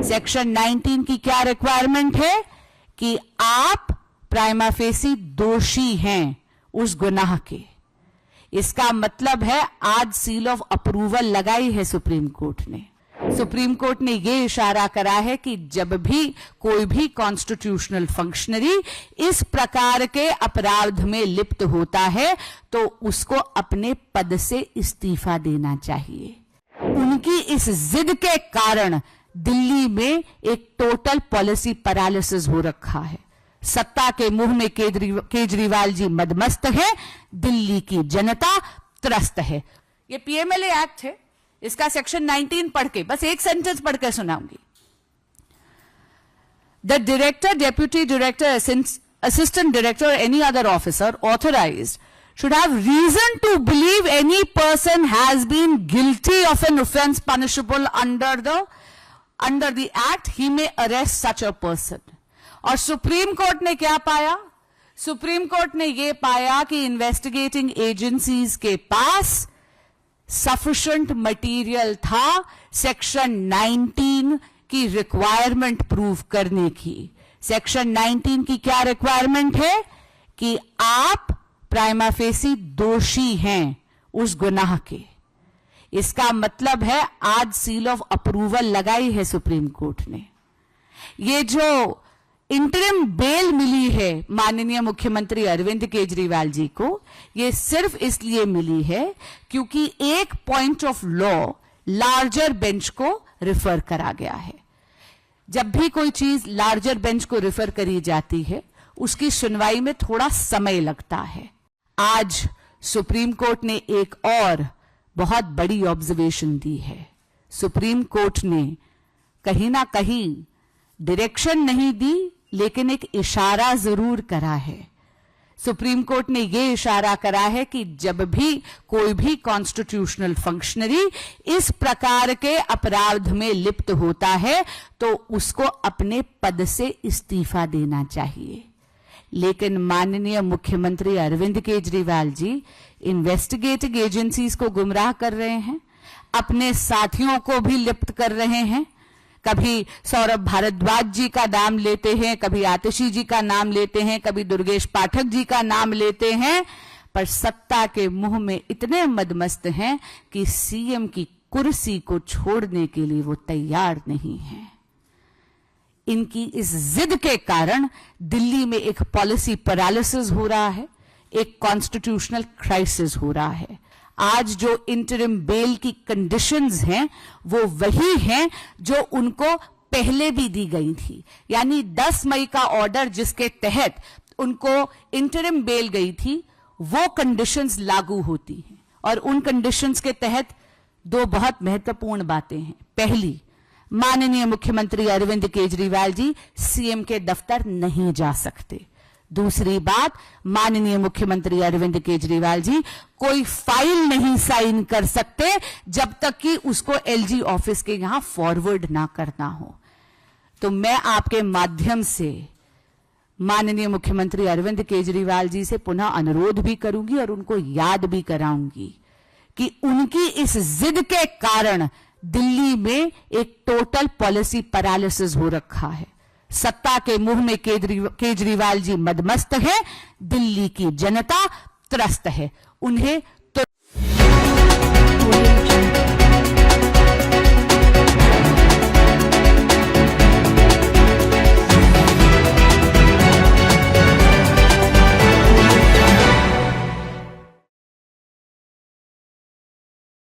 Section 19 की क्या requirement है कि आप प्राइमा फेसी दोषी हैं उस गुनाह के। इसका मतलब है आज सील ऑफ अप्रूवल लगाई है सुप्रीम कोर्ट ने। सुप्रीम कोर्ट ने यह इशारा करा है कि जब भी कोई भी कॉन्स्टिट्यूशनल फंक्शनरी इस प्रकार के अपराध में लिप्त होता है तो उसको अपने पद से इस्तीफा देना चाहिए। उनकी इस जिद के कारण दिल्ली में एक टोटल पॉलिसी पैरालिसिस हो रखा है। सत्ता के मुंह में केजरीवाल जी मदमस्त है, दिल्ली की जनता त्रस्त है। ये पीएमएलए एक्ट है, इसका सेक्शन 19 पढ़ के बस एक सेंटेंस पढ़ के सुनाऊंगी। The director, deputy director, assistant director or any other officer authorized should have reason to believe any person has been guilty of an offense punishable under the act, he may arrest such a person. और supreme court ने क्या पाया? Supreme court ने यह पाया कि investigating agencies के पास sufficient material था सेक्शन 19 की रिक्वायरमेंट प्रूव करने की। सेक्शन 19 की क्या रिक्वायरमेंट है कि आप प्राइमा फेसी दोषी हैं उस गुनाह के। इसका मतलब है आज सील ऑफ अप्रूवल लगाई है सुप्रीम कोर्ट ने। ये जो इंटरिम बेल मिली है माननीय मुख्यमंत्री अरविंद केजरीवाल जी को, यह सिर्फ इसलिए मिली है क्योंकि एक point of law larger bench को रिफर करा गया है। जब भी कोई चीज लार्जर बेंच को रिफर करी जाती है उसकी सुनवाई में थोड़ा समय लगता है। आज सुप्रीम कोर्ट ने एक और बहुत बड़ी ऑब्जर्वेशन दी है। सुप्रीम कोर्ट ने कहीं ना कहीं डायरेक्शन नहीं दी लेकिन एक इशारा जरूर करा है। सुप्रीम कोर्ट ने यह इशारा करा है कि जब भी कोई भी कॉन्स्टिट्यूशनल फंक्शनरी इस प्रकार के अपराध में लिप्त होता है तो उसको अपने पद से इस्तीफा देना चाहिए। लेकिन माननीय मुख्यमंत्री अरविंद केजरीवाल जी इन्वेस्टिगेटिंग एजेंसीज को गुमराह कर रहे हैं, अपने साथियों को भी लिप्त कर रहे हैं। कभी सौरभ भारद्वाज जी का नाम लेते हैं, कभी आतिशी जी का नाम लेते हैं, कभी दुर्गेश पाठक जी का नाम लेते हैं, पर सत्ता के मुंह में इतने मदमस्त हैं कि सीएम की कुर्सी को छोड़ने के लिए वो तैयार नहीं हैं। इनकी इस जिद के कारण दिल्ली में एक पॉलिसी पैरालिसिस हो रहा है, एक कॉन्स्टिट्यूशनल क्राइसिस हो रहा है। आज जो इंटरिम बेल की कंडीशंस हैं वो वही हैं जो उनको पहले भी दी गई थी। यानी 10 मई का ऑर्डर जिसके तहत उनको इंटरिम बेल गई थी वो कंडीशंस लागू होती हैं। और उन कंडीशंस के तहत दो बहुत महत्वपूर्ण बातें हैं। पहली, माननीय मुख्यमंत्री अरविंद केजरीवाल जी सीएम के दफ्तर नहीं जा सकते। दूसरी बात, माननीय मुख्यमंत्री अरविंद केजरीवाल जी कोई फाइल नहीं साइन कर सकते जब तक कि उसको एलजी ऑफिस के यहां फॉरवर्ड ना करना हो। तो मैं आपके माध्यम से माननीय मुख्यमंत्री अरविंद केजरीवाल जी से पुनः अनुरोध भी करूंगी और उनको याद भी कराऊंगी कि उनकी इस जिद के कारण दिल्ली में एक टोटल पॉलिसी पैरालिसिस हो रखा है। सत्ता के मुंह में केजरीवाल जी मदमस्त है, दिल्ली की जनता त्रस्त है। उन्हें